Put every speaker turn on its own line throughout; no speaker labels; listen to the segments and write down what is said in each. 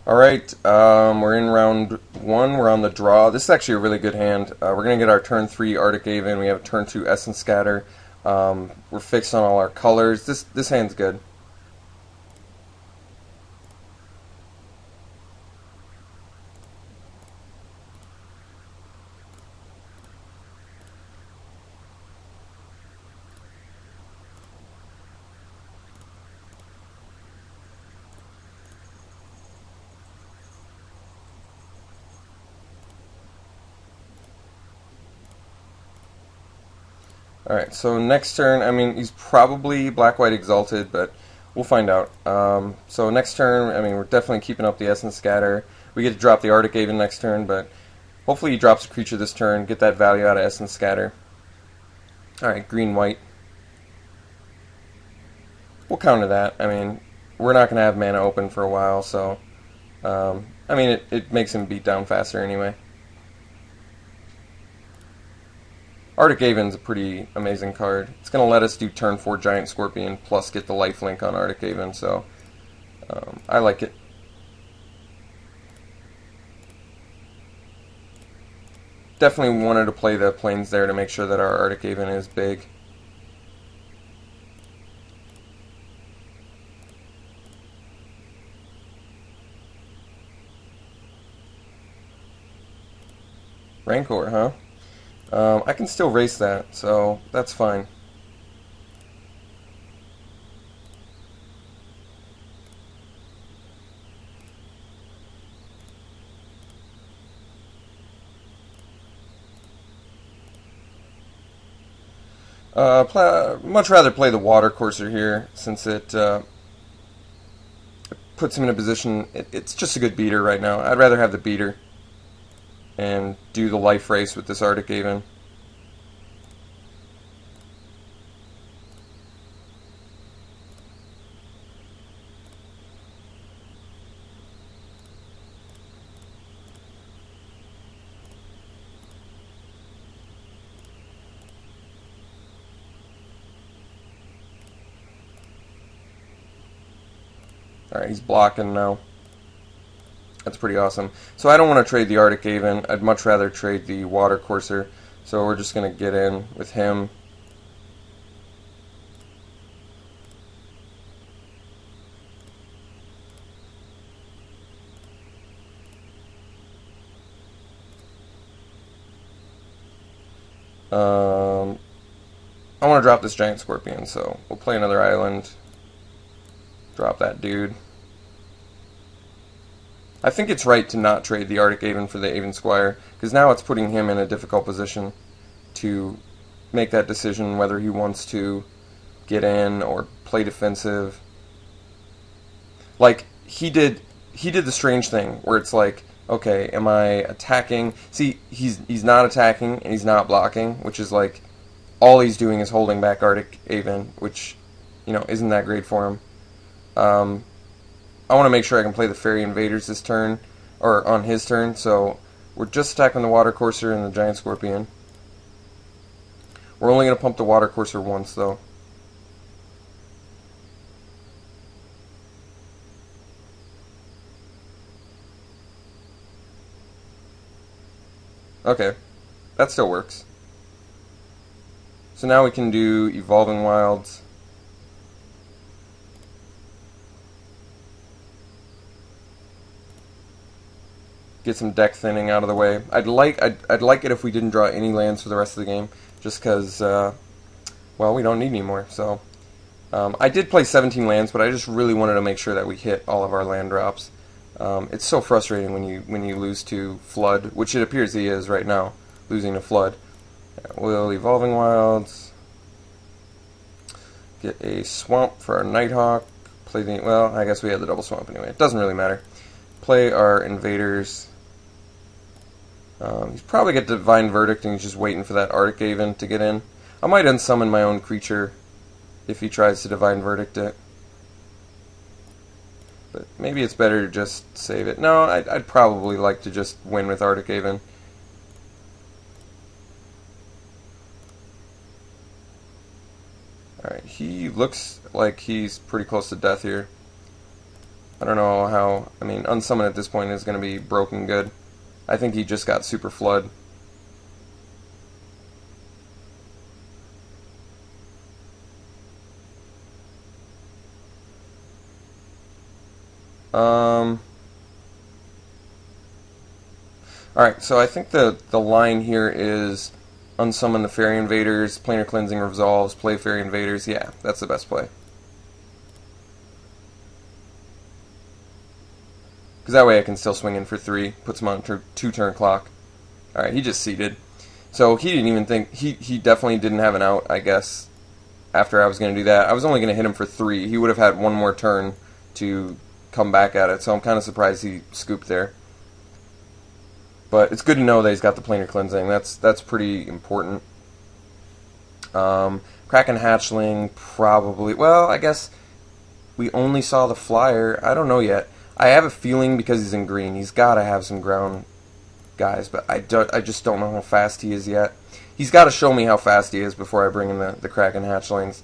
Alright, we're in round one. We're on the draw. This is actually a really good hand. We're going to get our turn 3 Arctic Haven. We have a turn 2 Essence Scatter. We're fixed on all our colors. This hand's good. Alright, so next turn, I mean, he's probably Black-White Exalted, but we'll find out. So next turn, I mean, we're definitely keeping up the Essence Scatter. We get to drop the Arctic Haven next turn, but hopefully he drops a creature this turn, get that value out of Essence Scatter. Alright, green-white. We'll counter that. I mean, we're not going to have mana open for a while, so... I mean, it makes him beat down faster anyway. Arctic Haven's a pretty amazing card. It's going to let us do turn 4 Giant Scorpion plus get the lifelink on Arctic Haven, so I like it. Definitely wanted to play the planes there to make sure that our Arctic Haven is big. Rancor, huh? I can still race that, so that's fine. Much rather play the Water Courser here, since it puts him in a position... it's just a good beater right now. I'd rather have the beater and do the life race with this Arctic Haven. Alright, he's blocking now. That's pretty awesome. So I don't want to trade the Arctic Haven. I'd much rather trade the Water Courser. So we're just going to get in with him. I want to drop this Giant Scorpion, so we'll play another island. Drop that dude. I think it's right to not trade the Arctic Haven for the Haven Squire, because now it's putting him in a difficult position to make that decision whether he wants to get in or play defensive. Like, he did the strange thing where it's like, okay, am I attacking? See, he's not attacking and he's not blocking, which is like all he's doing is holding back Arctic Haven, which, you know, isn't that great for him. I want to make sure I can play the Fairy Invaders this turn, or on his turn, so we're just attacking the Water Courser and the Giant Scorpion. We're only going to pump the Water Courser once, though. Okay, that still works. So now we can do Evolving Wilds. Get some deck thinning out of the way. I'd like it if we didn't draw any lands for the rest of the game, just because, well, we don't need any more. So I did play 17 lands, but I just really wanted to make sure that we hit all of our land drops. It's so frustrating when you lose to Flood, which it appears he is right now, losing to Flood. We'll Evolving Wilds. Get a Swamp for our Nighthawk. Play the, well, I guess we had the double Swamp anyway. It doesn't really matter. Play our Invaders. He's probably got Divine Verdict and he's just waiting for that Arctic Haven to get in. I might unsummon my own creature if he tries to Divine Verdict it. But maybe it's better to just save it. No, I'd probably like to just win with Arctic Haven. Alright, he looks like he's pretty close to death here. I don't know how. I mean, unsummon at this point is going to be broken good. I think he just got super flood. Alright, so I think the line here is unsummon the Fairy Invaders, Planar Cleansing resolves, play Fairy Invaders. Yeah, that's the best play. Because that way I can still swing in for 3, puts him on 2-turn clock. Alright, he just seeded. So he didn't even think, he definitely didn't have an out, I guess, after I was going to do that. I was only going to hit him for 3. He would have had one more turn to come back at it, so I'm kind of surprised he scooped there. But it's good to know that he's got the planar cleansing. That's pretty important. Kraken Hatchling, probably. Well, I guess we only saw the flyer. I don't know yet. I have a feeling because he's in green, he's got to have some ground guys, but I just don't know how fast he is yet. He's got to show me how fast he is before I bring in the Kraken Hatchlings.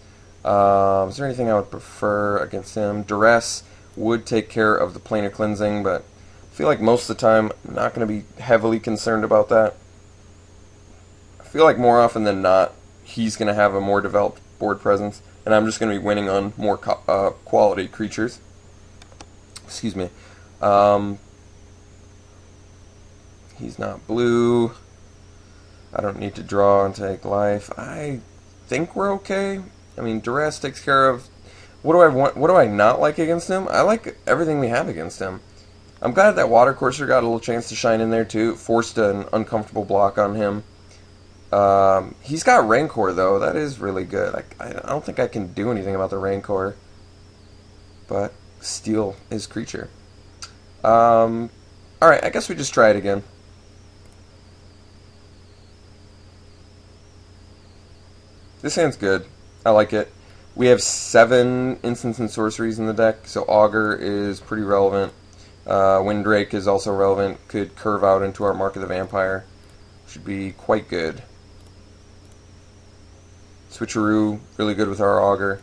Is there anything I would prefer against him? Duress would take care of the planar cleansing, but I feel like most of the time I'm not going to be heavily concerned about that. I feel like more often than not he's going to have a more developed board presence, and I'm just going to be winning on more quality creatures. Excuse me. He's not blue. I don't need to draw and take life. I think we're okay. I mean, Duress takes care of... What do I want? What do I not like against him? I like everything we have against him. I'm glad that Water Courser got a little chance to shine in there too. It forced an uncomfortable block on him. He's got Rancor though. That is really good. I don't think I can do anything about the Rancor. But steal his creature. Alright, I guess we just try it again. This hand's good. I like it. We have 7 instants and sorceries in the deck, so Augur is pretty relevant. Windrake is also relevant. Could curve out into our Mark of the Vampire. Should be quite good. Switcheroo, really good with our Augur.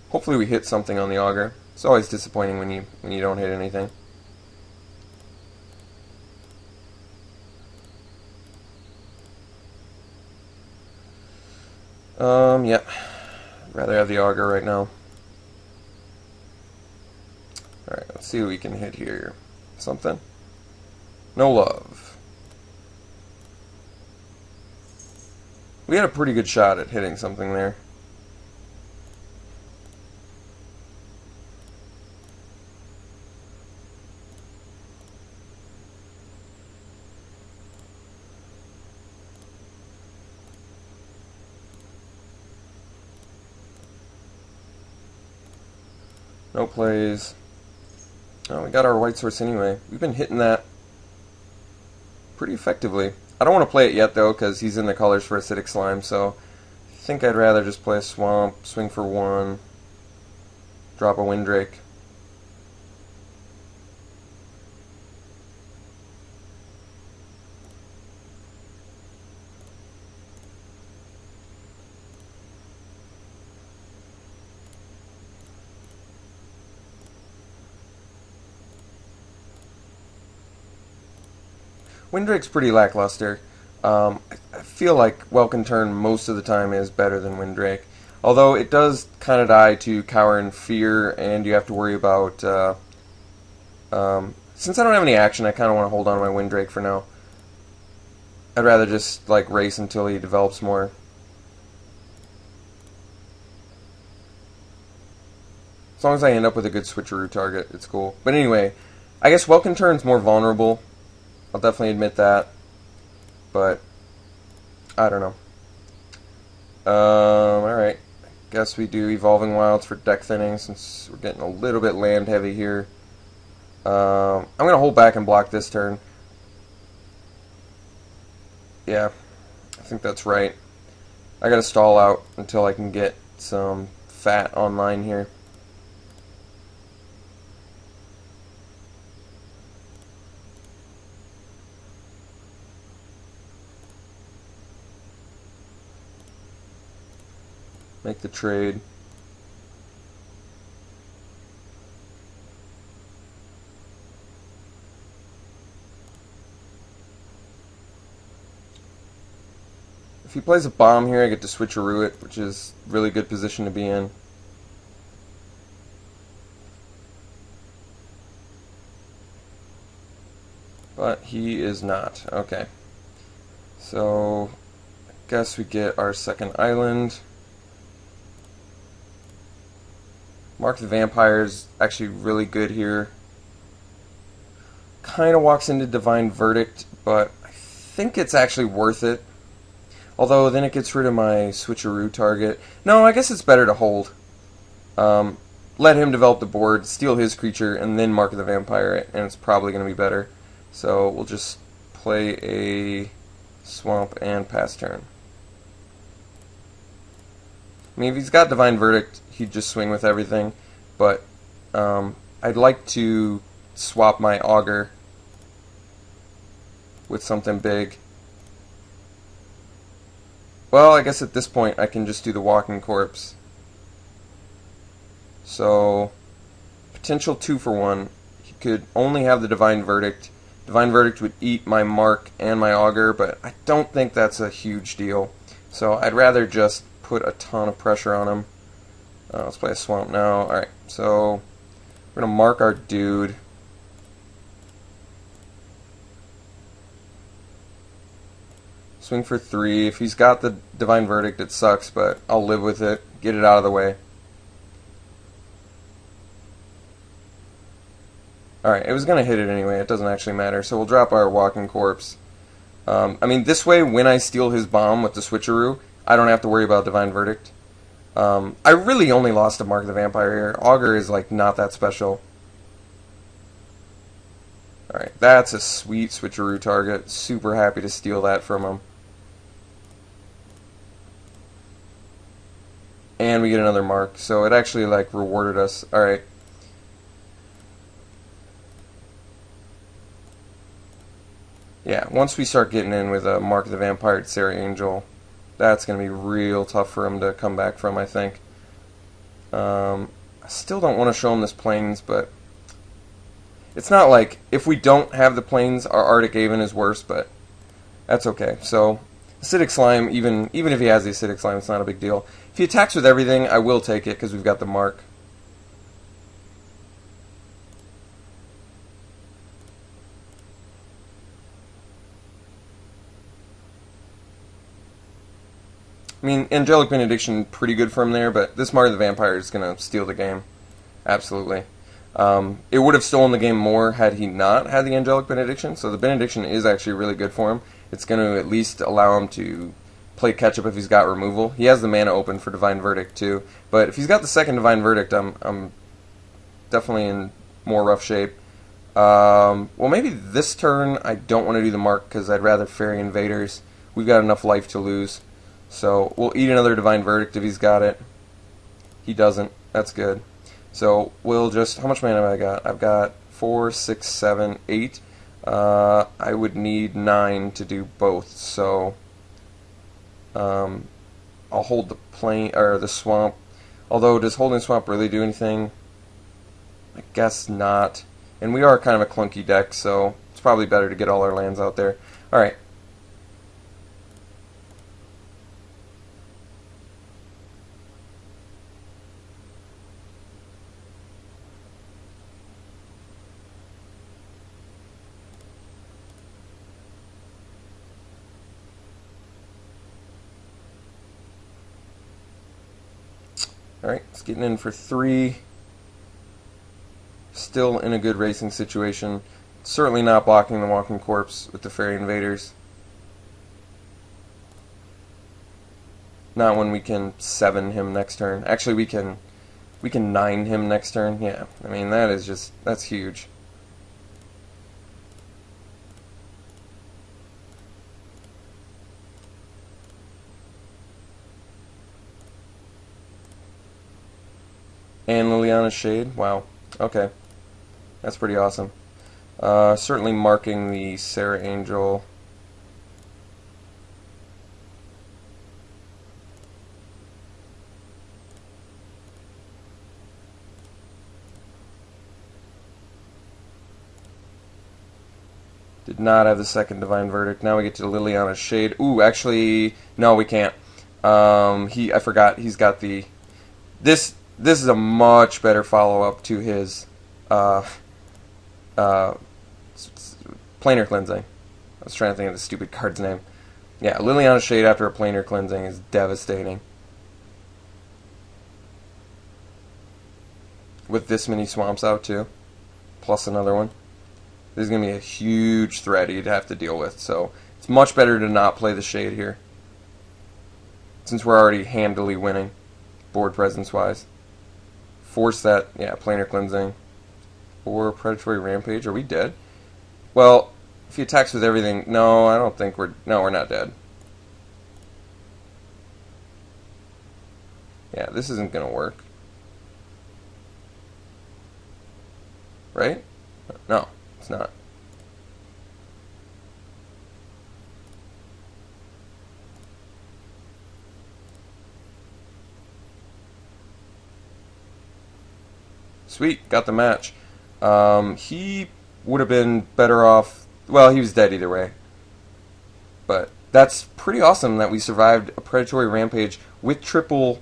Hopefully we hit something on the Augur. It's always disappointing when you don't hit anything. Yeah. Rather have the Augur right now. Alright, let's see what we can hit here. Something? No love. We had a pretty good shot at hitting something there. No plays. Oh, we got our white source anyway. We've been hitting that pretty effectively. I don't want to play it yet, though, because he's in the colors for Acidic Slime, so I think I'd rather just play a Swamp, swing for 1, drop a Windrake. Windrake's pretty lackluster. I feel like Welkin Turn most of the time is better than Windrake. Although it does kind of die to Cower and Fear, and you have to worry about... since I don't have any action, I kind of want to hold on to my Windrake for now. I'd rather just like race until he develops more. As long as I end up with a good switcheroo target, it's cool. But anyway, I guess Welkin Turn's more vulnerable. I'll definitely admit that, but I don't know. Alright, guess we do Evolving Wilds for deck thinning since we're getting a little bit land heavy here. I'm going to hold back and block this turn. Yeah, I think that's right. I got to stall out until I can get some fat online here. make the trade. If he plays a bomb here, I get to switcheroo it, which is a really good position to be in. But he is not. Okay. So, I guess we get our second island. Mark the Vampire is actually really good here. Kind of walks into Divine Verdict, but I think it's actually worth it. Although then it gets rid of my switcheroo target. No, I guess it's better to hold. Let him develop the board, steal his creature, and then Mark the Vampire, and it's probably going to be better. So we'll just play a swamp and pass turn. I mean, if he's got Divine Verdict, he'd just swing with everything. But I'd like to swap my Augur with something big. Well, I guess at this point I can just do the Walking Corpse. So, potential 2-for-1. He could only have the Divine Verdict. Divine Verdict would eat my Mark and my Augur, but I don't think that's a huge deal. So I'd rather just put a ton of pressure on him. Let's play a Swamp now. Alright, so we're going to mark our dude. Swing for 3. If he's got the Divine Verdict, it sucks, but I'll live with it. Get it out of the way. Alright, it was going to hit it anyway. It doesn't actually matter. So we'll drop our Walking Corpse. I mean, this way, when I steal his bomb with the switcheroo, I don't have to worry about Divine Verdict. I really only lost to Mark the Vampire here. Augur is, like, not that special. Alright, that's a sweet switcheroo target. Super happy to steal that from him. And we get another mark, so it actually, like, rewarded us. Alright. Yeah, once we start getting in with a Mark the Vampire Sarah Angel, that's going to be real tough for him to come back from, I think. I still don't want to show him this Plains, but it's not like, if we don't have the Plains, our Arctic Haven is worse, but that's okay. So, Acidic Slime, even if he has the Acidic Slime, it's not a big deal. If he attacks with everything, I will take it, because we've got the mark. I mean, Angelic Benediction, pretty good for him there, but this Mark of the Vampire is going to steal the game. Absolutely. It would have stolen the game more had he not had the Angelic Benediction, so the Benediction is actually really good for him. It's going to at least allow him to play catch-up if he's got removal. He has the mana open for Divine Verdict, too, but if he's got the second Divine Verdict, I'm definitely in more rough shape. Well, maybe this turn I don't want to do the mark, because I'd rather Fairy Invaders. We've got enough life to lose. So we'll eat another Divine Verdict if he's got it. He doesn't. That's good. So we'll just... How much mana have I got? I've got 4, 6, 7, 8. I would need 9 to do both. So I'll hold the plain or the swamp. Although, does holding swamp really do anything? I guess not. And we are kind of a clunky deck, so it's probably better to get all our lands out there. All right. Alright, it's getting in for 3. Still in a good racing situation. Certainly not blocking the Walking Corpse with the Fairy Invaders. Not when we can 7 him next turn. Actually, we can 9 him next turn. Yeah, I mean, that's huge. And Liliana's Shade? Wow. Okay. That's pretty awesome. Certainly marking the Sarah Angel. Did not have the second Divine Verdict. Now we get to Liliana's Shade. Ooh, actually, no, we can't. I forgot. He's got the. This is a much better follow up to his planar cleansing. I was trying to think of the stupid card's name. Yeah, Liliana's Shade after a planar cleansing is devastating. With this many swamps out too, plus another one. This is going to be a huge threat he'd have to deal with, so it's much better to not play the Shade here. Since we're already handily winning, board presence-wise. Force that, yeah, planar cleansing. Or predatory rampage. Are we dead? Well, if he attacks with everything, no, I don't think we're not dead. Yeah, this isn't going to work. Right? No, it's not. Sweet, got the match. He would have been better off. Well, he was dead either way. But that's pretty awesome that we survived a predatory rampage with triple,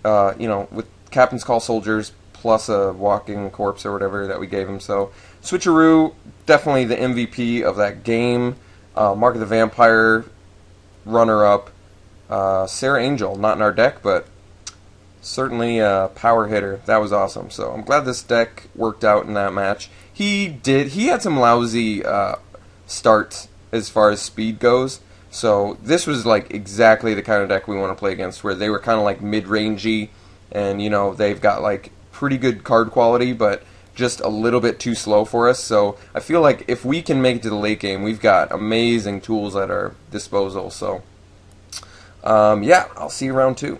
with Captain's Call soldiers plus a walking corpse or whatever that we gave him. So Switcheroo, definitely the MVP of that game. Mark of the Vampire, runner-up. Sarah Angel, not in our deck, but certainly a power hitter. That was awesome. So I'm glad this deck worked out in that match. He had some lousy starts as far as speed goes. So this was like exactly the kind of deck we want to play against, where they were kind of like mid-rangey, and they've got like pretty good card quality, but just a little bit too slow for us. So I feel like if we can make it to the late game, we've got amazing tools at our disposal. So yeah, I'll see you round 2.